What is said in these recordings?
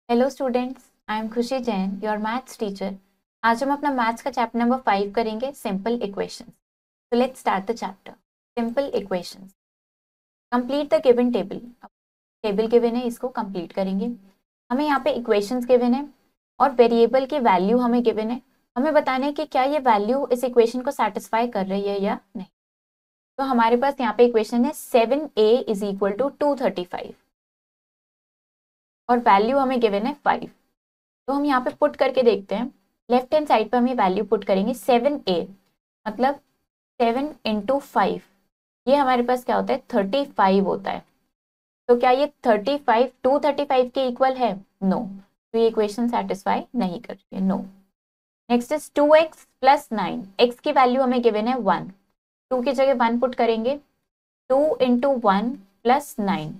Hello students, I am खुशी Jain, your maths teacher. आज हम अपना मैथ्स का चैप्टर नंबर 5 करेंगे, simple equations. So let's start the chapter. Simple equations, complete the given table. Table given है, इसको complete करेंगे। हमें यहाँ पे इक्वेशंस गिवन है और वेरिएबल की वैल्यू हमें गिवन है। हमें बताना है कि क्या ये वैल्यू इस इक्वेशन को सेटिस्फाई कर रही है या नहीं। तो हमारे पास यहाँ पे इक्वेशन है 7a इज इक्वल टू 235 और वैल्यू हमें गिवन है 5। तो हम यहाँ पे पुट करके देखते हैं। लेफ्ट हैंड साइड पे हम ये वैल्यू पुट करेंगे 7a, मतलब 7 इंटू 5, ये हमारे पास क्या होता है 35 होता है। तो क्या ये 35 235 के इक्वल है? नो। तो ये इक्वेशन सेटिस्फाई नहीं कर रही है, no. Next is 2x plus 9, X की वैल्यू हमें गिवन है 1, 2 की जगह 1 पुट करेंगे। 2 इंटू 1 प्लस 9,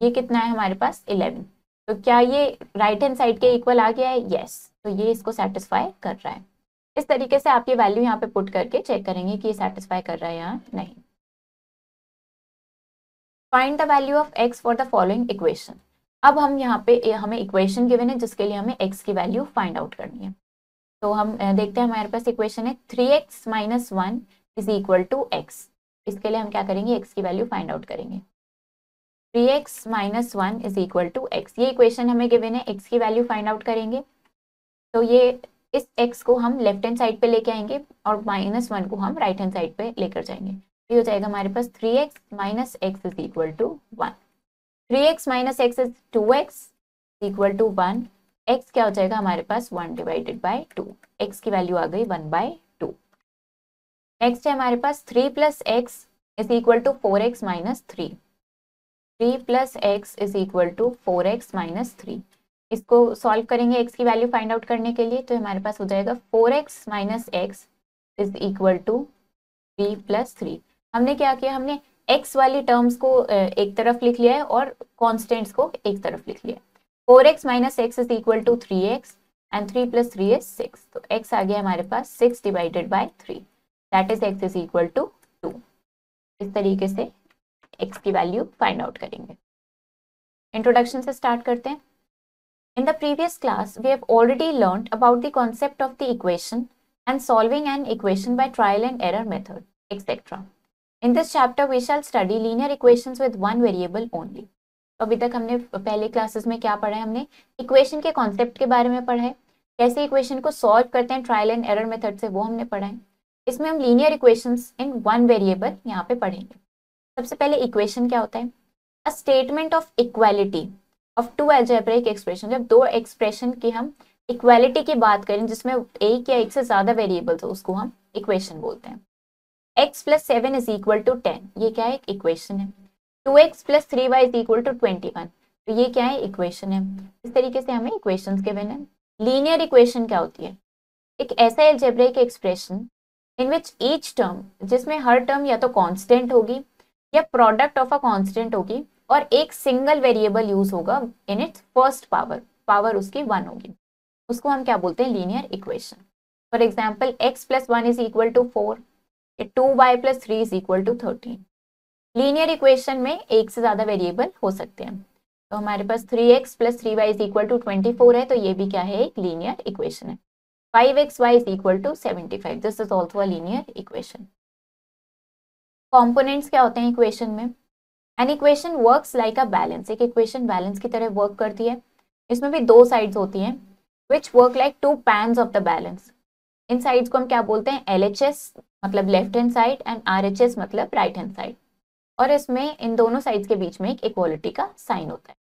ये कितना है हमारे पास 11। तो क्या ये राइट हैंड साइड के इक्वल आ गया है? यस। तो ये इसको सेटिस्फाई कर रहा है। इस तरीके से आप ये वैल्यू यहाँ पे पुट करके चेक करेंगे कि ये सेटिस्फाई कर रहा है या नहीं। Find the value of x for the following equation. अब हम यहाँ पे हमें इक्वेशन गिवन है जिसके लिए हमें x की वैल्यू फाइंड आउट करनी है। तो हम देखते हैं, हमारे पास इक्वेशन है 3x minus 1 is equal to x। इसके लिए हम क्या करेंगे, x की वैल्यू फाइंड आउट करेंगे। 3x minus 1 is equal to x, ये इक्वेशन हमें गिवन है, x की वैल्यू फाइंड आउट करेंगे। तो ये इस x को हम लेफ्ट हैंड साइड पे लेके आएंगे और -1 को हम राइट हैंड साइड पे लेकर जाएंगे। ये हो जाएगा हमारे पास 3x minus X is equal to 1। 3x minus X is 2x equal to 1। x क्या हो जाएगा हमारे पास 1 डिवाइडेड बाई 2, x की वैल्यू आ गई 1/2। नेक्स्ट है हमारे पास 3 plus X is equal to 4x minus 3। 3 plus X is equal to 4x minus 3। इसको सॉल्व करेंगे x की वैल्यू फाइंड आउट करने के लिए। तो हमारे पास हो जाएगा 4x minus X is equal to 3 plus 3। हमने क्या किया, हमने x वाली टर्म्स को एक तरफ लिख लिया है और कॉन्स्टेंट्स को एक तरफ लिख लिया है। 4x minus X is equal to 3x and 3 plus 3 is 6। तो x आ गया हमारे पास 6 divided by 3, that is x is equal to 2। इस तरीके से x की वैल्यू फाइंड आउट करेंगे। इंट्रोडक्शन से स्टार्ट करते हैं। In the previous class, we have already learned about the concept of the equation and solving an equation by trial and error method, etc. In this chapter, we shall study linear equations with one variable only. तो अभी तक हमने पहले classes में क्या पढ़ा है, हमने इक्वेशन के कॉन्सेप्ट के बारे में पढ़ा है, कैसे इक्वेशन को सॉल्व करते हैं ट्रायल एंड एरर मेथड से, वो हमने पढ़ा है। इसमें हम linear equations in one variable यहाँ पे पढ़ेंगे। सबसे पहले इक्वेशन क्या होता है? A statement of equality of two algebraic expression. जब दो एक्सप्रेशन की हम इक्वालिटी की बात करें जिसमें एक या एक से ज्यादा वेरिएबल्स हो, उसको हम इक्वेशन बोलते हैं। x plus 7 is equal to 10, ये क्या है? एक इक्वेशन है। 2x plus 3y is equal to 21, तो ये क्या है? इक्वेशन है। इस तरीके से हमें इक्वेशंस गिवन है। लीनियर इक्वेशन क्या होती है? एक ऐसा algebraic expression in which each term, जिसमें हर टर्म या तो कांस्टेंट होगी या प्रोडक्ट ऑफ अ कांस्टेंट होगी और एक सिंगल वेरिएबल यूज होगा in its first power, power उसकी 1 होगी, उसको हम क्या बोलते हैं? Linear equation. For example x plus 1 is equal to 4, 2y plus 3 is equal to 13। Linear equation में एक से ज्यादा वेरिएबल हो सकते हैं। तो हमारे पास 3x plus 3y is equal to 24 है, तो ये भी क्या है? एक लीनियर इक्वेशन है। 5xy is equal to 75, this is also a linear equation. Components क्या होते हैं इक्वेशन में? An equation works like a balance, एक इक्वेशन बैलेंस की तरह वर्क करती है। इसमें भी दो साइड्स होती हैं, which work like two pans of the balance. इन साइड्स को हम क्या बोलते हैं? LHS मतलब left hand side and RHS मतलब राइट हैंड साइड। और इसमें इन दोनों साइड्स के बीच में एक इक्वालिटी का साइन होता है।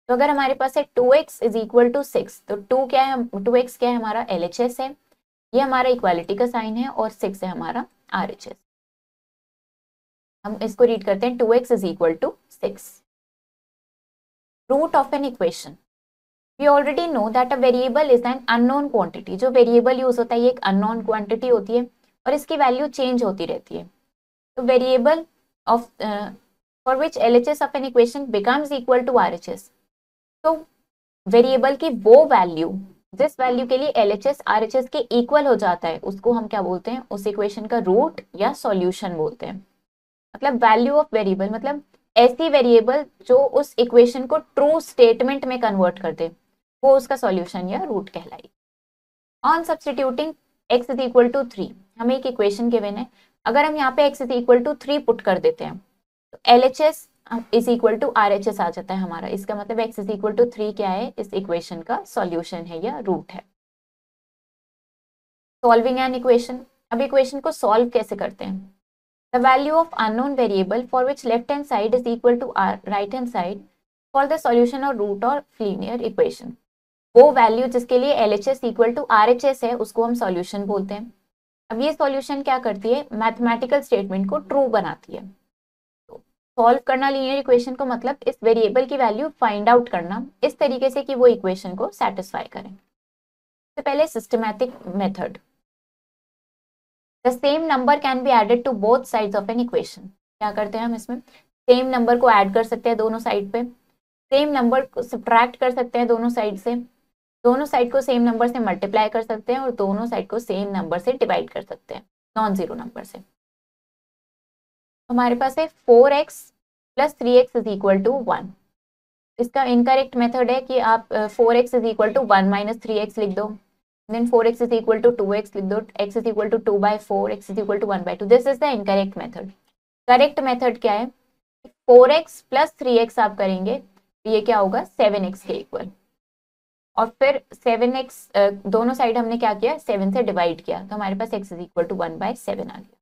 तो अगर हमारे पास है 2x इज इक्वल टू 6, तो 2 क्या है? 2x क्या है? हमारा LHS है, ये हमारा इक्वालिटी का साइन है, और 6 है हमारा RHS। हम इसको रीड करते हैं 2x is equal to 6। Root of an equation, we already know that a variable is an unknown quantity. जो वेरिएबल यूज होता है ये एक अननोन क्वांटिटी होती है और इसकी वैल्यू चेंज होती रहती है। तो variable of for which LHS of an equation becomes equal to RHS। तो वेरिएबल की वो वैल्यू जिस वैल्यू के लिए LHS RHS के इक्वल हो जाता है, उसको हम क्या बोलते हैं? उस इक्वेशन का रूट या सॉल्यूशन बोलते हैं। मतलब वैल्यू ऑफ वेरिएबल, मतलब ऐसी वेरिएबल जो उस इक्वेशन को ट्रू स्टेटमेंट में कन्वर्ट कर दे, वो उसका सॉल्यूशन या रूट कहलाएगी। On substituting x is equal to 3, हमें एक इक्वेशन गिवन है, अगर हम यहाँ पे x is equal to 3 put कर देते हैं तो LHS is equal to RHS आ जाता है हमारा। इसका मतलब x इज इक्वल टू 3 क्या है, इस इक्वेशन का सॉल्यूशन है या रूट है। सॉल्विंग एन इक्वेशन, अब इक्वेशन को सॉल्व कैसे करते हैं। The value of unknown variable for which left hand side is equal to right hand side for the solution और रूट और लीनियर इक्वेशन, वो वैल्यू जिसके लिए LHS इक्वल टू RHS है उसको हम सॉल्यूशन बोलते हैं। अब ये सॉल्यूशन क्या करती है, मैथमेटिकल स्टेटमेंट को ट्रू बनाती है। तो सॉल्व करना लीनियर इक्वेशन को मतलब इस वेरिएबल की वैल्यू फाइंड आउट करना इस तरीके से कि वो इक्वेशन को सेटिस्फाई करें। तो पहले systematic method, the same number can be added to both sides of an equation. क्या करते हैं हम इसमें, सेम नंबर को ऐड कर सकते हैं दोनों साइड पे, सेम नंबर को सब्ट्रैक्ट कर सकते हैं दोनों साइड से, दोनों साइड को सेम नंबर से मल्टीप्लाई कर सकते हैं और दोनों साइड को सेम नंबर से डिवाइड कर सकते हैं, नॉन जीरो नंबर से। हमारे पास है 4x plus 3x is equal to 1। इसका इनकरेक्ट मेथड है कि आप 4x is equal to 1 minus 3x लिख दो, then 4x is equal to 2x लिख दो, x is equal to 2/4, x is equal to 1/2। This is the incorrect method. Correct method क्या है, 4x प्लस 3x आप करेंगे तो ये क्या होगा 7x के इक्वल, और फिर 7x दोनों साइड हमने क्या किया 7 से डिवाइड किया तो हमारे पास x इज इक्वल टू 1/7 आ गया।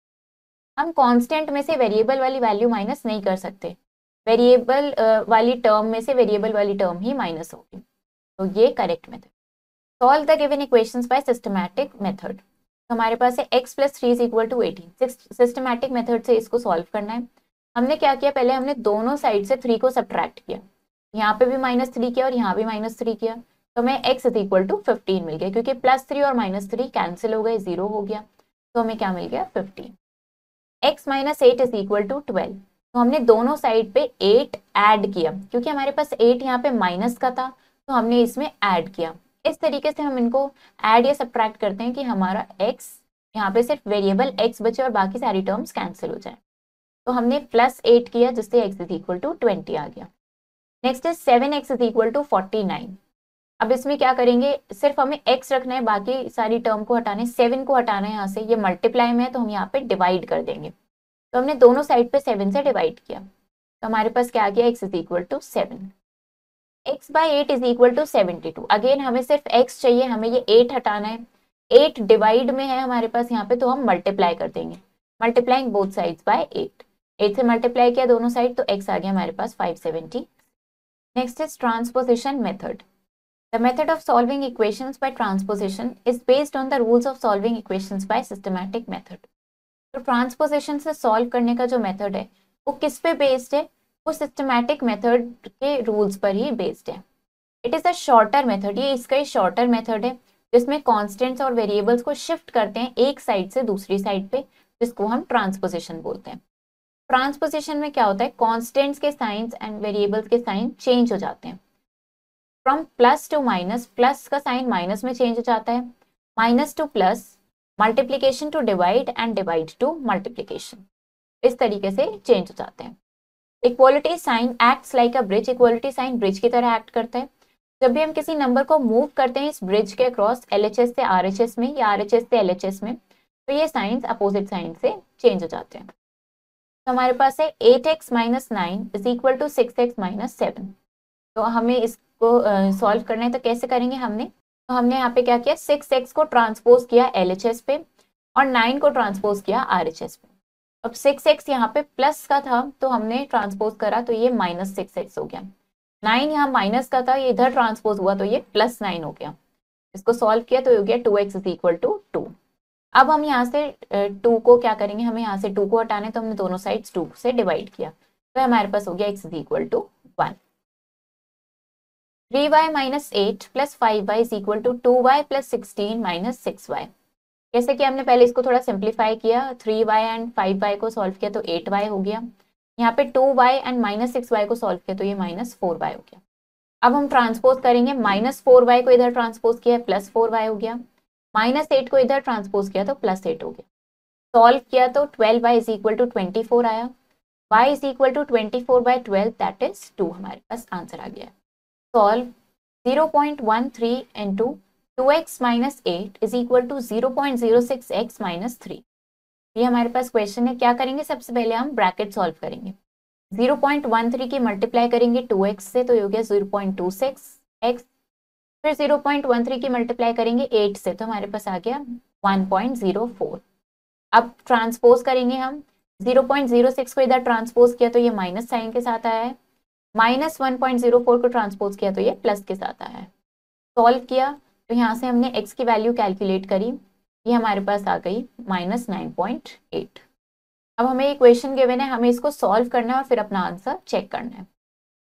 हम कांस्टेंट में से वेरिएबल वाली वैल्यू माइनस नहीं कर सकते, वेरिएबल वाली टर्म में से वेरिएबल वाली टर्म ही माइनस होगी, तो ये correct method. Solve the given equations by systematic method, तो हमारे पास है x plus 3 is equal to 18। Systematic method से इसको सॉल्व करना है। हमने क्या किया, पहले हमने दोनों साइड से 3 को सब्ट्रैक्ट किया, यहाँ पे भी -3 किया और यहाँ भी -3 किया, तो हमें x इज इक्वल टू 15 मिल गया, क्योंकि +3 और -3 कैंसिल हो गए, 0 हो गया, तो हमें क्या मिल गया 15। x minus 8 is equal to 12, तो हमने दोनों साइड पे 8 ऐड किया, क्योंकि हमारे पास 8 यहाँ पे माइनस का था तो हमने इसमें ऐड किया। इस तरीके से हम इनको ऐड या सब्ट्रैक्ट करते हैं कि हमारा x यहाँ पे सिर्फ वेरिएबल x बचे और बाकी सारी टर्म्स कैंसिल हो जाए। तो हमने +8 किया जिससे x इज इक्वल टू 20 आ गया। नेक्स्ट है 7x इज इक्वल टू 49। अब इसमें क्या करेंगे, सिर्फ हमें x रखना है, बाकी सारी टर्म को हटाने, 7 को हटाना है यहाँ से, ये मल्टीप्लाई में है तो हम यहाँ पे डिवाइड कर देंगे, तो हमने दोनों साइड पे 7 से डिवाइड किया, तो हमारे पास क्या आ गया x is equal to 7। x by 8 is equal to 72। Again हमें सिर्फ x चाहिए, हमें ये 8 हटाना है, 8 डिवाइड में है हमारे पास यहाँ पे, तो हम मल्टीप्लाई कर देंगे, मल्टीप्लाइंग बोथ साइड्स बाय 8 से मल्टीप्लाई किया दोनों साइड तो x आ गया हमारे पास 570। Next is transposition method. The method of solving equations by transposition is based on the rules of solving equations by systematic method. तो ट्रांसपोजिशन से सॉल्व करने का जो मेथड है वो किस पे बेस्ड है, वो सिस्टमैटिक मेथड के रूल्स पर ही बेस्ड है। It is a shorter method, ये इसका ही शॉर्टर मेथड है जिसमें कॉन्स्टेंट्स और वेरिएबल्स को शिफ्ट करते हैं एक साइड से दूसरी साइड पे, जिसको हम ट्रांसपोजिशन बोलते हैं। ट्रांसपोजिशन में क्या होता है, कॉन्स्टेंट्स के साइंस एंड वेरिएबल्स के साइन चेंज हो जाते हैं, from plus to minus, plus का साइन माइनस में चेंज हो जाता है, minus to plus, multiplication to divide and divide to multiplication, इस तरीके से चेंज हो जाते हैं। Equality sign acts like a bridge, equality sign bridge की तरह एक्ट करता है। जब भी हम किसी नंबर को मूव करते हैं इस ब्रिज के अक्रॉस LHS से RHS में या RHS से LHS में, तो ये साइंस अपोजिट साइन से चेंज हो जाते हैं। तो हमारे पास है 8x minus 9 is equal to 6x minus 7। तो हमें इसको सॉल्व करना है, तो कैसे करेंगे तो हमने यहाँ पे क्या किया, 6x को ट्रांसपोज किया LHS पे और 9 को ट्रांसपोज किया RHS पे। अब 6x यहाँ पे प्लस का था तो हमने ट्रांसपोज करा तो ये -6x हो गया, 9 यहाँ माइनस का था, ये इधर ट्रांसपोज हुआ तो ये +9 हो गया। इसको सॉल्व किया तो हो गया 2x इज इक्वल टू 2। अब हम यहाँ से 2 को क्या करेंगे, हमें यहाँ से 2 को हटाने, तो हमने दोनों साइड्स 2 से डिवाइड किया, तो हमारे पास हो गया x is equal to 1। 3y minus 8 plus 5y is equal to 2y plus 16 minus 6y। जैसे कि हमने पहले इसको थोड़ा सिंप्लीफाई किया, 3y एंड 5y को सॉल्व किया तो 8y हो गया, यहाँ पे 2y एंड माइनस 6y को सॉल्व किया तो ये -4y हो गया। अब हम ट्रांसपोज करेंगे, -4y को इधर ट्रांसपोज किया +4y हो गया, -8 को इधर ट्रांसपोज किया तो +8 हो गया। सॉल्व किया तो 12y इज इक्वल टू 24 आया, y is equal to 24/12 that is 2, हमारे पास आंसर आ गया है। Solve 0.13 into 2x minus 8 is equal to 0.06x minus 3। ये हमारे पास क्वेश्चन है। क्या करेंगे, सबसे पहले हम ब्रैकेट सॉल्व करेंगे। 0.13 की मल्टीप्लाई करेंगे 2x से तो ये हो गया 0.26x, फिर 0.13 की मल्टीप्लाई करेंगे 8 से तो हमारे पास आ गया 1.04। अब ट्रांसपोज करेंगे हम, 0.06 को इधर ट्रांसपोज किया तो ये माइनस साइन के साथ आया है, माइनस 1.04 को ट्रांसपोज किया तो ये प्लस के साथ आया है। सॉल्व किया तो यहाँ से हमने x की वैल्यू कैलकुलेट करी, ये हमारे पास आ गई -9.8। अब हमें इक्वेशन गिवन है, हमें इसको सॉल्व करना है और फिर अपना आंसर चेक करना है।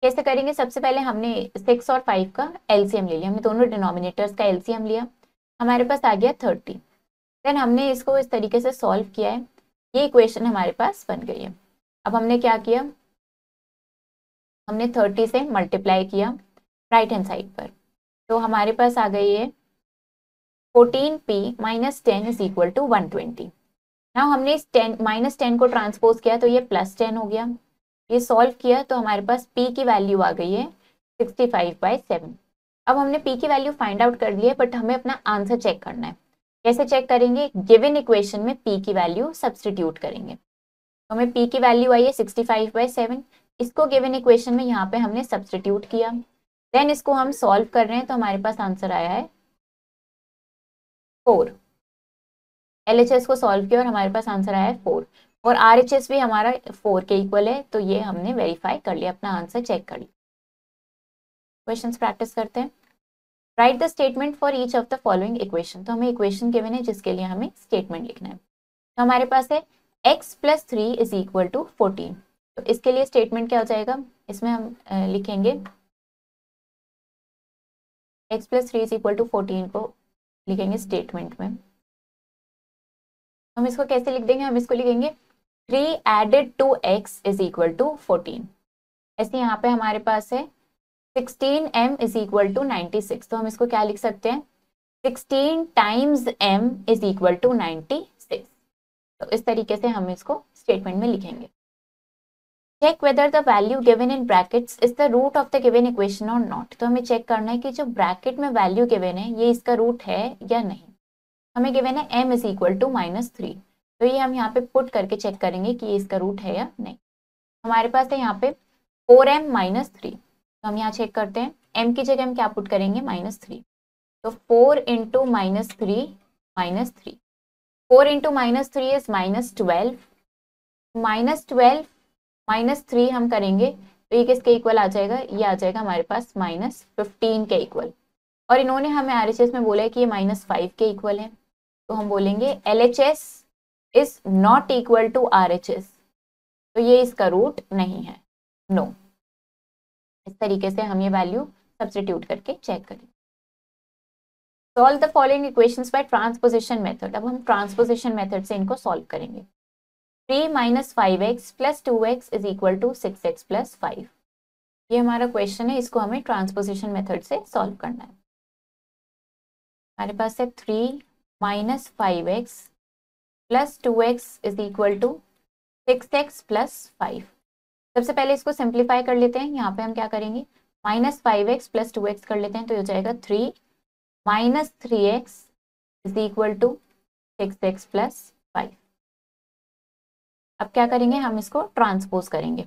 कैसे करेंगे, सबसे पहले हमने 6 और 5 का एलसीएम ले लिया, हमने दोनों डिनोमिनेटर्स का एलसीएम लिया, हमारे पास आ गया 30। देन हमने इसको इस तरीके से सॉल्व किया है, ये इक्वेशन हमारे पास बन गई है। अब हमने क्या किया, हमने 30 से मल्टीप्लाई किया राइट हैंड साइड पर, तो हमारे पास आ गई है 14p minus 10 is equal to 120। Now हमने इस -10 को ट्रांसपोज किया तो ये +10 हो गया। ये सॉल्व किया तो हमारे पास p की वैल्यू आ गई है 65/7। अब हमने p की वैल्यू फाइंड आउट कर ली है, बट हमें अपना आंसर चेक करना है। कैसे चेक करेंगे, गिवन इक्वेशन में p की वैल्यू सब्सटीट्यूट करेंगे। तो हमें p की वैल्यू आई है 65/7, इसको गिवन इक्वेशन में यहाँ पे हमने सब्सटीट्यूट किया, देन इसको हम सॉल्व कर रहे हैं तो हमारे पास आंसर आया है 4। LHS को सॉल्व किया और हमारे पास आंसर आया है 4, और RHS भी हमारा 4 के इक्वल है, तो ये हमने वेरीफाई कर लिया, अपना आंसर चेक कर लिया। क्वेश्चंस प्रैक्टिस करते हैं। Right the statement for each of the following equation. तो हमें इक्वेशन गिवन है जिसके लिए हमें स्टेटमेंट लिखना है। तो हमारे पास है x + 3 इज इक्वल टू 14। तो इसके लिए स्टेटमेंट क्या हो जाएगा, इसमें हम लिखेंगे x + 3 इज इक्वल टू 14 को लिखेंगे स्टेटमेंट में। हम इसको कैसे लिख देंगे, हम इसको लिखेंगे 3 added to x is equal to 14। ऐसे यहाँ पे हमारे पास है 16m इज इक्वल टू 96, तो हम इसको क्या लिख सकते हैं, 16 times m is equal to 96। तो इस तरीके से हम इसको स्टेटमेंट में लिखेंगे। Check whether the value given in brackets is the root of the given equation or not. तो हमें चेक करना है कि जो ब्रैकेट में वैल्यू गिवन है ये इसका रूट है या नहीं। हमें गिवन है m इज इक्वल टू -3, तो ये हम यहाँ पे पुट करके चेक करेंगे कि ये इसका रूट है या नहीं। हमारे पास है यहाँ पे 4m - 3, तो हम यहाँ चेक करते हैं, m की जगह हम क्या पुट करेंगे, -3, तो 4 इंटू -3 -3, 4 इंटू -3 इज -12, -12 -3 हम करेंगे तो ये किसके इक्वल आ जाएगा, ये आ जाएगा हमारे पास -15 के इक्वल। और इन्होंने हमें RHS में बोला है कि ये -5 के इक्वल है, तो हम बोलेंगे LHS is not equal to RHS, तो ये इसका रूट नहीं है, नो। इस तरीके से हम ये वैल्यू सब्स्टिट्यूट करके चेक करें। Solve the following equations by transposition method. अब हम ट्रांसपोजिशन मेथड से इनको सॉल्व करेंगे। 3 - 5x + 2x is equal to 6x + 5। ये हमारा क्वेश्चन है, इसको हमें ट्रांसपोजिशन मेथड से सॉल्व करना है। हमारे पास है 3 - 5x + 2x is equal to 6x + 5। सबसे पहले इसको सिंप्लीफाई कर लेते हैं। यहाँ पे हम क्या करेंगे, -5x + 2x कर लेते हैं, तो ये हो जाएगा 3 - 3x is equal to 6x + 5। अब क्या करेंगे, हम इसको ट्रांसपोज करेंगे।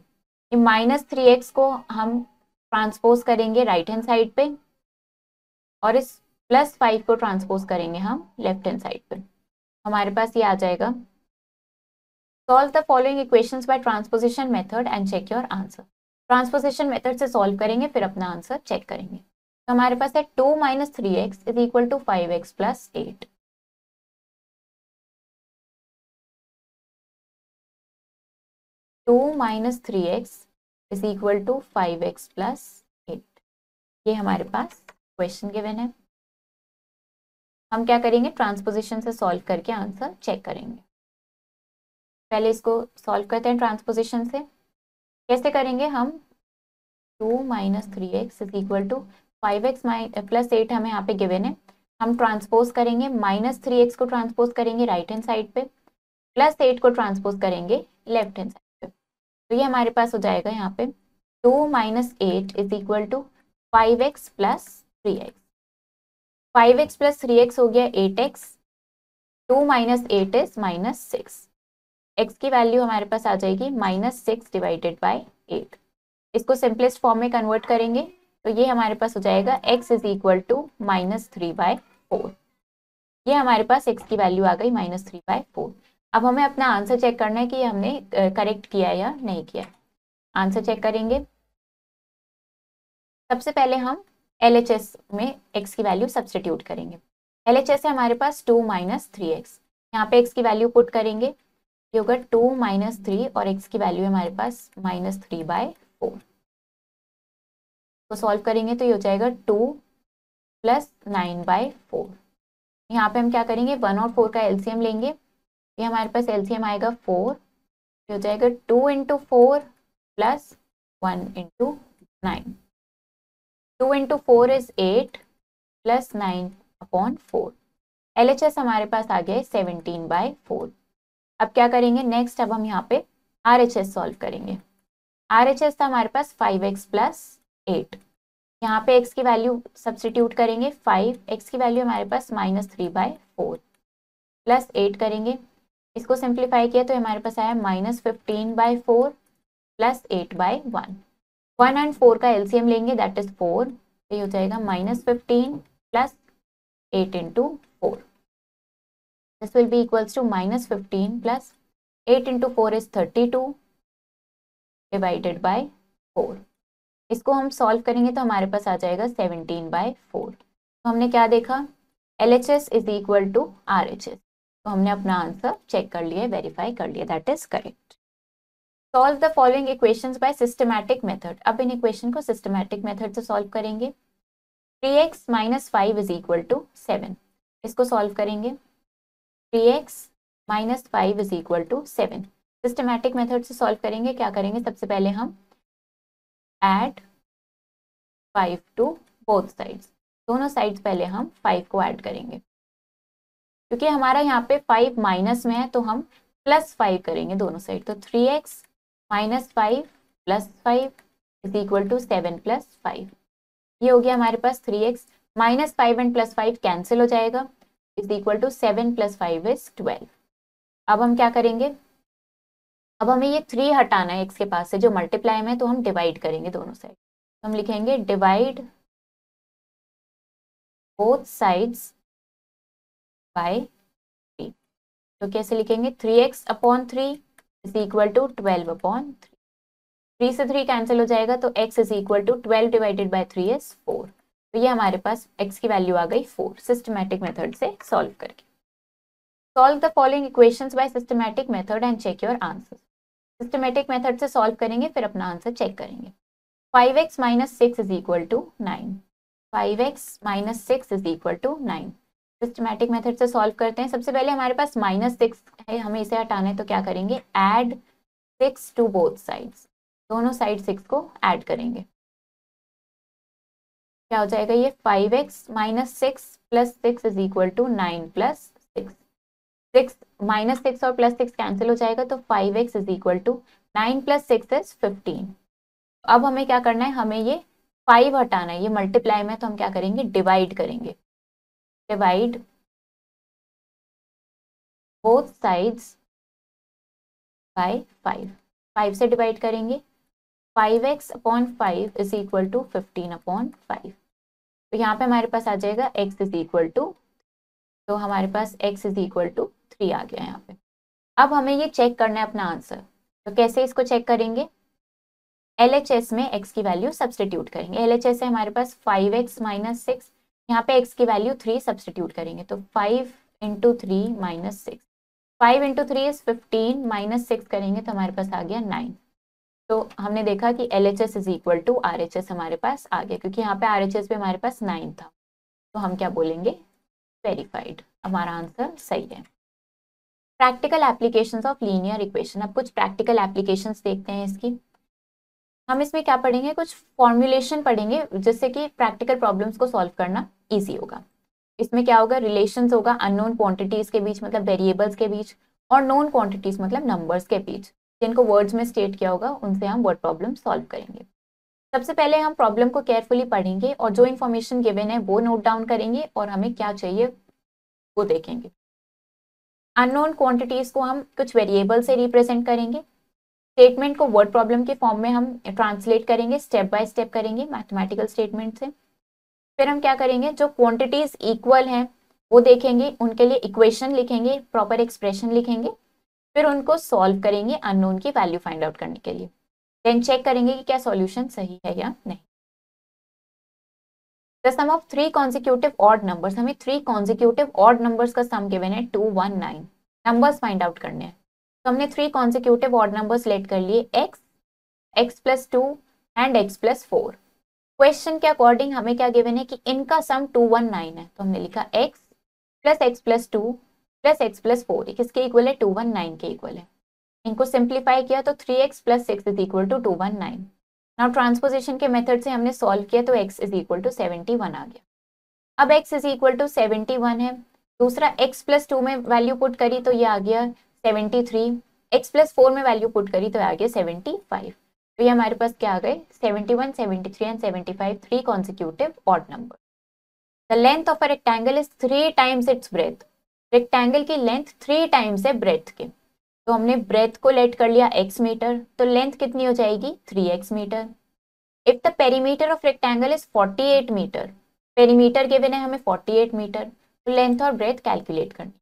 ये -3x को हम ट्रांसपोज करेंगे राइट हैंड साइड पे, और इस +5 को ट्रांसपोज करेंगे हम लेफ्ट हैंड साइड पे। हमारे पास ये आ जाएगा। Solve the following equations by transposition method and check your answer. Transposition method से सॉल्व करेंगे, फिर अपना आंसर चेक करेंगे। तो हमारे पास है 2 - 3x is equal to 5x + 8। 2 - 3x is equal to 5x + 8। ये हमारे पास क्वेश्चन गिवन है। हम क्या करेंगे, ट्रांसपोजिशन से सॉल्व करके आंसर चेक करेंगे। पहले इसको सॉल्व करते हैं ट्रांसपोजिशन से। कैसे करेंगे हम, 2 - 3x is equal to 5x + 8 हमें यहाँ पे गिवन है। हम ट्रांसपोज करेंगे, -3x को ट्रांसपोज करेंगे राइट हैंड साइड पे, +8 को ट्रांसपोज करेंगे लेफ्ट हैंड साइड पे। तो ये हमारे पास हो जाएगा यहाँ पे 2 minus 8 is equal to 5x plus 3x। 5x plus 3x हो गया 8x। 2 minus 8 is minus 6। x की वैल्यू हमारे पास आ जाएगी माइनस 6 डिवाइडेड बाई 8। इसको सिंपलेस्ट फॉर्म में कन्वर्ट करेंगे तो ये हमारे पास हो जाएगा x इज इक्वल टू -3/4। ये हमारे पास x की वैल्यू आ गई -3/4। अब हमें अपना आंसर चेक करना है कि हमने करेक्ट किया है या नहीं किया। आंसर चेक करेंगे। सबसे पहले हम LHS में x की वैल्यू सब्सटीट्यूट करेंगे। LHS है हमारे पास 2 माइनस 3x। यहाँ पे x की वैल्यू पुट करेंगे, ये होगा 2 माइनस 3 और x की वैल्यू है हमारे पास -3/4। तो सॉल्व करेंगे तो ये हो जाएगा 2 प्लस 9/4। यहाँ पे हम क्या करेंगे 1 और 4 का एलसीएम लेंगे। ये हमारे पास एलसीएम आएगा 4, ये हो जाएगा 2 into 4 plus 1 into 9। 2 into 4 is 8 plus 9/4। LHS हमारे पास आ गया है 17/4। अब क्या करेंगे नेक्स्ट, अब हम यहाँ पे RHS सॉल्व करेंगे। RHS था हमारे पास 5x प्लस 8। यहाँ पे x की वैल्यू सब्सटीट्यूट करेंगे 5, x की वैल्यू हमारे पास -3/4 प्लस 8 करेंगे। इसको सिंप्लीफाई किया तो हमारे पास आया -15/4 प्लस 8/1। 1 एंड 4 का एलसीएम लेंगे दैट इज 4, तो ये हो जाएगा -15 plus 8 into 4। This will be equals to -15 plus 8 into 4 is 32 divided by 4। इसको हम सॉल्व करेंगे तो हमारे पास आ जाएगा 17/4। तो हमने क्या देखा, LHS is equal to RHS। तो हमने अपना आंसर चेक कर लिया, वेरीफाई कर लिया, that is correct. Solve the following equations by systematic method. अब इन इक्वेशन को सिस्टमैटिक मेथड से सॉल्व करेंगे। 3x minus 5 is equal to 7। इसको सॉल्व करेंगे। 3x minus 5 is equal to 7। Systematic method से सॉल्व करेंगे। क्या करेंगे, सबसे पहले हम ऐड 5 टू बोथ साइड्स। दोनों साइड्स पहले हम 5 को ऐड करेंगे। क्योंकि हमारा यहाँ पे 5 माइनस में है तो हम +5 करेंगे दोनों साइड। तो 3x minus 5 plus 5 is equal to 7 plus 5। ये हो गया हमारे पास 3x -5 एंड +5 कैंसिल हो जाएगा, is equal to 7 plus 5 is 12। अब हम क्या करेंगे, अब हमें ये 3 हटाना है x के पास से जो मल्टीप्लाई में, तो हम डिवाइड करेंगे दोनों साइड। तो हम लिखेंगे डिवाइड बोथ साइड्स बाय 3। तो कैसे लिखेंगे, 3x upon 3 is equal to 12/3। 3 से 3 कैंसिल हो जाएगा तो x is equal to 12 divided by 3 is 4। तो ये हमारे पास x की वैल्यू आ गई 4 सिस्टमैटिक मेथड से सॉल्व करके। Solve the following equations by systematic method and check your answer. Systematic method से सॉल्व करेंगे, फिर अपना आंसर चेक करेंगे। 5x minus 6 is equal to 9। 5x minus 6 is equal to 9। Systematic method से solve करते हैं। सबसे पहले हमारे पास -6 है, हमें इसे हटाना है तो क्या करेंगे, ऐड 6 टू बोथ साइड्स। दोनों साइड 6 को ऐड करेंगे। क्या हो जाएगा, ये 5x minus 6 plus 6 is equal to 9 plus 6। 6 -6 और +6 कैंसिल हो जाएगा तो 5x is equal to 9 plus 6 is 15। अब हमें क्या करना है, हमें ये 5 हटाना है, ये मल्टीप्लाई में, तो हम क्या करेंगे, डिवाइड करेंगे। Divide both sides by 5। 5 से डिवाइड करेंगे। 5x upon 5 is equal to 15/5। तो यहाँ पे हमारे पास आ जाएगा x इज इक्वल टू, तो हमारे पास x इज इक्वल टू 3 आ गया यहाँ पे। अब हमें ये चेक करना है अपना आंसर। तो कैसे इसको चेक करेंगे, LHS में x की वैल्यू सब्सटीट्यूट करेंगे। LHS है हमारे पास 5x माइनस 6, यहाँ पे x की वैल्यू 3 सब्सटीट्यूट करेंगे तो 5 into 3 minus 6। 5 into 3 is 15, minus 6 करेंगे तो हमारे पास आ गया 9। तो हमने देखा कि LHS is equal to RHS हमारे पास आ गया, क्योंकि यहाँ पे RHS पे हमारे पास 9 था। तो हम क्या बोलेंगे, वेरीफाइड। हमारा आंसर सही है। Practical applications of linear equation. अब कुछ प्रैक्टिकल एप्लीकेशंस देखते हैं इसकी। हम इसमें क्या पढ़ेंगे, कुछ फॉर्मुलेशन पढ़ेंगे जिससे कि प्रैक्टिकल प्रॉब्लम्स को सॉल्व करना इजी होगा। इसमें क्या होगा, रिलेशंस होगा अननोन क्वांटिटीज के बीच, मतलब वेरिएबल्स के बीच, और नोन क्वांटिटीज मतलब नंबर्स के बीच। जिनको वर्ड्स में स्टेट किया होगा उनसे हम वर्ड प्रॉब्लम सॉल्व करेंगे। सबसे पहले हम प्रॉब्लम को केयरफुली पढ़ेंगे और जो इन्फॉर्मेशन गिवन है वो नोट डाउन करेंगे और हमें क्या चाहिए वो देखेंगे। अननोन क्वांटिटीज को हम कुछ वेरिएबल से रिप्रेजेंट करेंगे। स्टेटमेंट को वर्ड प्रॉब्लम के फॉर्म में हम ट्रांसलेट करेंगे, स्टेप बाय स्टेप करेंगे मैथमेटिकल स्टेटमेंट से। फिर हम क्या करेंगे, जो क्वांटिटीज इक्वल हैं वो देखेंगे, उनके लिए इक्वेशन लिखेंगे, प्रॉपर एक्सप्रेशन लिखेंगे, फिर उनको सॉल्व करेंगे अननोन की वैल्यू फाइंड आउट करने के लिए। देन चेक करेंगे कि क्या सॉल्यूशन सही है या नहीं। The sum of 3 consecutive odd numbers, हमें 3 कॉन्जिक्यूटिव ऑड नंबर्स का सम गिवन है 2 1 9। नंबर्स फाइंड आउट करने हैं, तो हमने 3 कॉन्जिक्यूटिव ऑड नंबर्स लेट कर लिए, x, x+2 and x+4। Question के अकॉर्डिंग हमें क्या गिवन है कि इनका सम 2 1 9 है, तो हमने लिखा x + x+2 + x+4 किसके इक्वल है, 2 1 9 के इक्वल है। इनको सिंप्लीफाई किया तो 3x + 6 = 2 1 9। नाउ ट्रांसपोजिशन के मेथड से हमने सॉल्व किया तो x = 71 आ गया। अब x = 71 है, दूसरा x+2 में वैल्यू पुट करी तो ये आ गया 73, x+4 में वैल्यू पुट करी तो आ गया 75। तो ये हमारे पास क्या आ गए, 71, 73 and 75, 3 consecutive odd number. The length of a rectangle is 3 times it's breath. Rectangle की लेंथ 3 टाइम्स है ब्रेथ के, तो हमने ब्रेथ को लेट कर लिया x मीटर, तो लेंथ कितनी हो जाएगी 3x metre. If the perimeter of rectangle is 48 metre, perimeter given है हमें 48 मीटर, तो लेंथ और ब्रेथ कैलकुलेट करनी।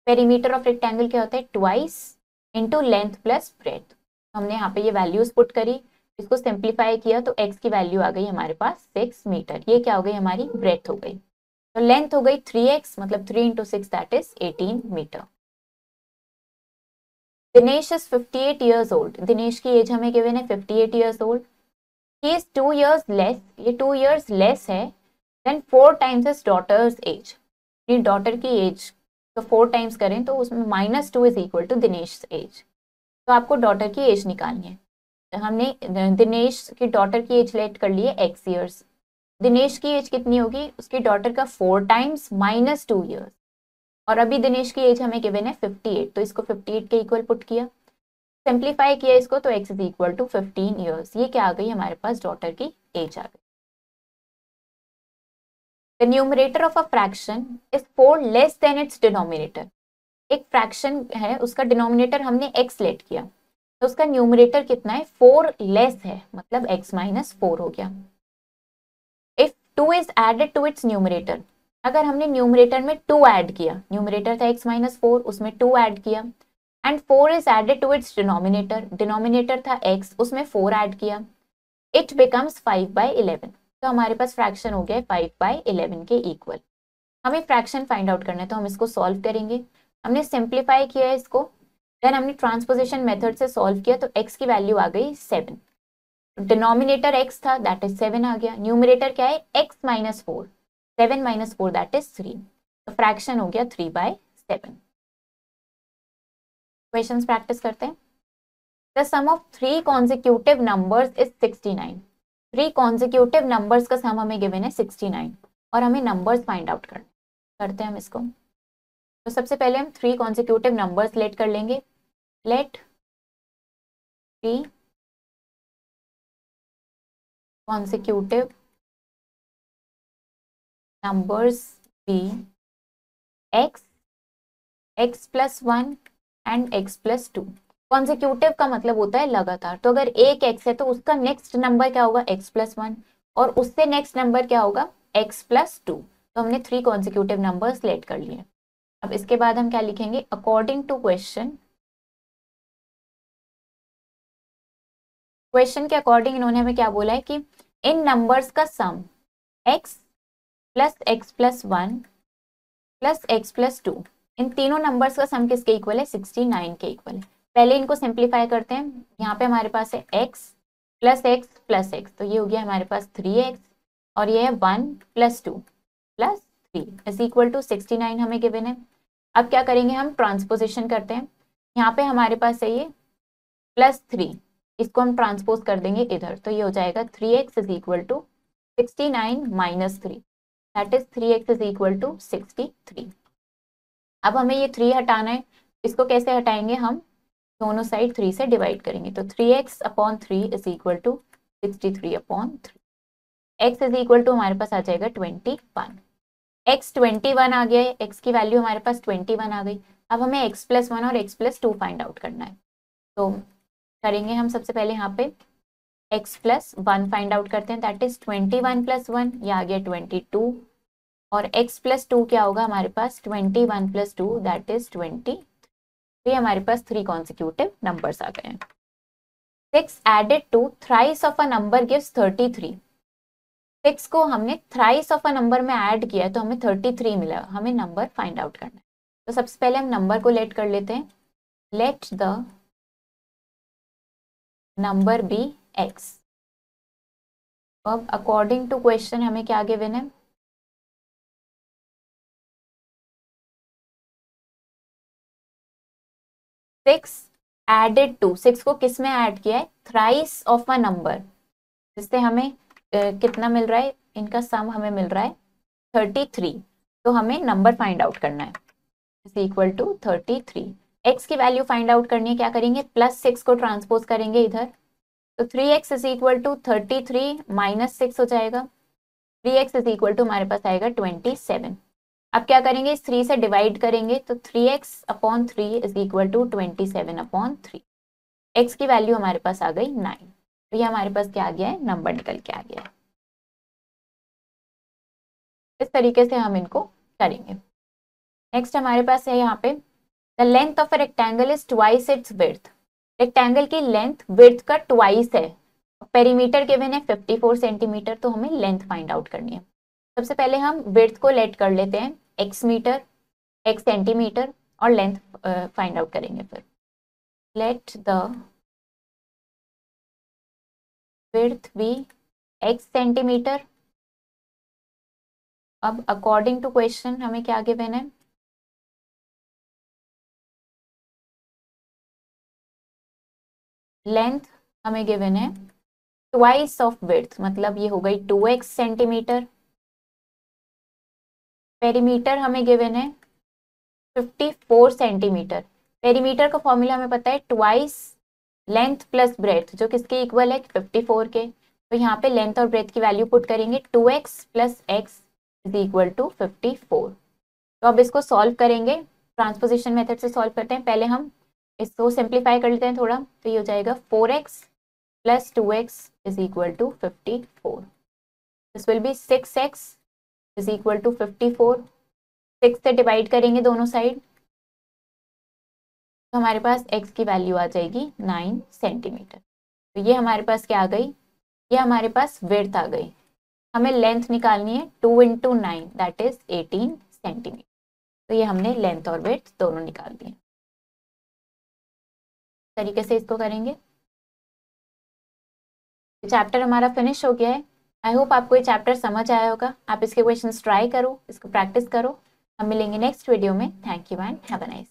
पेरीमीटर ऑफ रेक्टेंगल क्या होता है, twice into length plus breadth. हमने यहाँ पे ये वैल्यूज पुट करी, इसको सिंप्लीफाई किया तो x की वैल्यू आ गई हमारे पास 6 मीटर। ये क्या हो गई, हमारी ब्रेथ हो गई। तो लेंथ हो गई 3x, मतलब 3 × 6 दैट इज 18 metre. Dinesh is 58 years old। Dinesh की एज हमें गिवन है 58 years old। He is 2 years less, ये 2 years less है than 4 times his daughter's age। अपनी डॉटर की एज तो 4 टाइम्स करें तो उसमें -2 is equal to Dinesh age. तो आपको डॉटर की एज निकालनी है। तो हमने दिनेश की डॉटर की एज लेट कर ली है x ईयर्स। दिनेश की एज कितनी होगी, उसकी डॉटर का 4 टाइम्स -2 ईयर्स, और अभी दिनेश की एज हमें गिवन है 58, तो इसको 58 के इक्वल पुट किया, सिंप्लीफाई किया इसको तो x = 15 ईयर्स। ये क्या आ गई हमारे पास, डॉटर की एज आ गई। The numerator of a fraction is 4 less than it's denominator. एक फ्रैक्शन है, उसका डिनोमिनेटर हमने x लेट किया, तो उसका न्यूमरेटर कितना है, 4 लेस है, मतलब x - 4 हो गया। If 2 is added to its numerator, अगर हमने न्यूमरेटर में 2 ऐड किया, न्यूमरेटर था x - 4, उसमें 2 ऐड किया, and 4 is added to its denominator, denominator था x, उसमें 4 ऐड किया, इट बिकम्स 5/11। तो हमारे पास फ्रैक्शन हो गया 5/11 के इक्वल। हमें फ्रैक्शन फाइंड आउट करना है, तो हम इसको सॉल्व करेंगे। हमने सिंप्लीफाई किया है इसको, देन हमने ट्रांसपोजिशन मेथड से सॉल्व किया तो x की वैल्यू आ गई 7। डिनोमिनेटर x था दैट इज 7 आ गया, न्यूमरेटर क्या है x - 4, 7 - 4 दैट इज 3, तो फ्रैक्शन हो गया 3/7। क्वेश्चंस प्रैक्टिस करते हैं। The sum of 3 consecutive numbers is 69। 3 consecutive numbers का सम हमें गिवन है 69 और हमें नंबर्स फाइंड आउट करते हैं हम इसको। तो सबसे पहले हम 3 कॉन्जिक्यूटिव नंबर्स लेट कर लेंगे। Let 3 consecutive numbers be x, x+1 and x+2। Consecutive का मतलब होता है लगातार, तो अगर एक x है तो उसका नेक्स्ट नंबर क्या होगा, x+1, और उससे नेक्स्ट नंबर क्या होगा, x+2। तो हमने 3 कॉन्जिक्यूटिव नंबर्स लेट कर लिए। अब इसके बाद हम क्या लिखेंगे, अकॉर्डिंग टू क्वेश्चन के अकॉर्डिंग इन्होंने हमें क्या बोला है कि इन नंबर्स का सम x + x+1 + x+2, इन तीनों नंबर्स का सम किसके इक्वल है, 69 के इक्वल है। पहले इनको सिंप्लीफाई करते हैं। यहाँ पे हमारे पास है x + x + x, तो ये हो गया हमारे पास 3x, और ये है 1 + 2 + 3 इज इक्वल टू 69 हमें गिवन है। अब क्या करेंगे, हम ट्रांसपोजिशन करते हैं। यहाँ पे हमारे पास है ये +3, इसको हम ट्रांसपोज कर देंगे इधर, तो ये हो जाएगा 3x is equal to 69 - 3 that is 3x is equal to 63। अब हमें ये 3 हटाना है, इसको कैसे हटाएंगे हम, दोनों साइड 3 से डिवाइड करेंगे तो 3x/3 is equal to 63/3। x is equal to हमारे पास आ जाएगा 21। x 21 आ गया है, x की वैल्यू हमारे पास 21 आ गई। अब हमें x+1 और x+2 फाइंड आउट करना है। तो करेंगे हम सबसे पहले यहाँ पे x+1 फाइंड आउट करते हैं, दैट इज 21 + 1, ये आ गया 22। और x+2 क्या होगा हमारे पास, 21 + 2 दैट इज 20। तो ये हमारे पास 3 कॉन्सिक्यूटिव नंबर्स आ गए हैं। 6 added to thrice of a number gives 33। 6 को हमने थ्राइस ऑफ अ नंबर में ऐड किया तो हमें 33 मिला। हमें नंबर फाइंड आउट करना है। तो सबसे पहले हम नंबर को लेट कर लेते हैं। Let the number be x। अब अकॉर्डिंग टू क्वेश्चन हमें क्या गिवन है, सिक्स एडेड टू, 6 को किस में ऐड किया है, थ्राइस ऑफ अ नंबर, जिससे हमें कितना मिल रहा है, इनका सम हमें मिल रहा है 33। तो हमें नंबर फाइंड आउट करना है, इज इक्वल टू 33। x की वैल्यू फाइंड आउट करनी है, क्या करेंगे, +6 को ट्रांसपोज करेंगे इधर, तो 3x इज इक्वल टू 33 -6 हो जाएगा। 3x इज इक्वल टू हमारे पास आएगा 27। अब क्या करेंगे, इस 3 से डिवाइड करेंगे तो 3x/3 is equal to 27/3। x की वैल्यू हमारे पास आ गई 9। तो ये हमारे पास क्या आ गया है, नंबर निकल के आ गया है। इस तरीके से हम इनको करेंगे। नेक्स्ट हमारे पास है यहाँ पे, the length of a rectangle is twice its width. Rectangle की लेंथ विड्थ का ट्वाइस है। पेरीमीटर गिवन है 54 सेंटीमीटर, तो हमें लेंथ फाइंड आउट करनी है। सबसे पहले हम विड्थ को लेट कर लेते हैं, x मीटर, x सेंटीमीटर, और लेंथ फाइंड आउट करेंगे। फिर let the width be x centimetre. अब अकॉर्डिंग टू क्वेश्चन हमें क्या गिवन है, लेंथ हमें गिवन है ट्वाइस ऑफ विड्थ, मतलब ये हो गई 2x सेंटीमीटर। पेरीमीटर हमें गिवन है 54 सेंटीमीटर। पेरीमीटर का फॉर्मूला हमें पता है ट्वाइस लेंथ प्लस ब्रेथ, जो किसके इक्वल है, 54 के। तो यहाँ पे लेंथ और ब्रेथ की वैल्यू पुट करेंगे, 2x + x is equal to 54। तो अब इसको सॉल्व करेंगे, ट्रांसपोजिशन मेथड से सॉल्व करते हैं। पहले हम इसको सिंप्लीफाई कर लेते हैं थोड़ा, तो ये हो जाएगा 4x + 2x is equal to 54। This will be 6x is equal to 54। 6 से डिवाइड करेंगे दोनों साइड, तो हमारे पास x की वैल्यू आ जाएगी 9 सेंटीमीटर। तो ये हमारे पास क्या आ गई, ये हमारे पास विड्थ आ गई। हमें लेंथ निकालनी है, 2 × 9 दैट इज 18 सेंटीमीटर। तो ये हमने लेंथ और विड्थ दोनों निकाल दिए। तरीके से इसको करेंगे। चैप्टर हमारा फिनिश हो गया है। आई होप आपको ये चैप्टर समझ आया होगा। आप इसके क्वेश्चंस ट्राई करो, इसको प्रैक्टिस करो। हम मिलेंगे नेक्स्ट वीडियो में। Thank you and have a nice.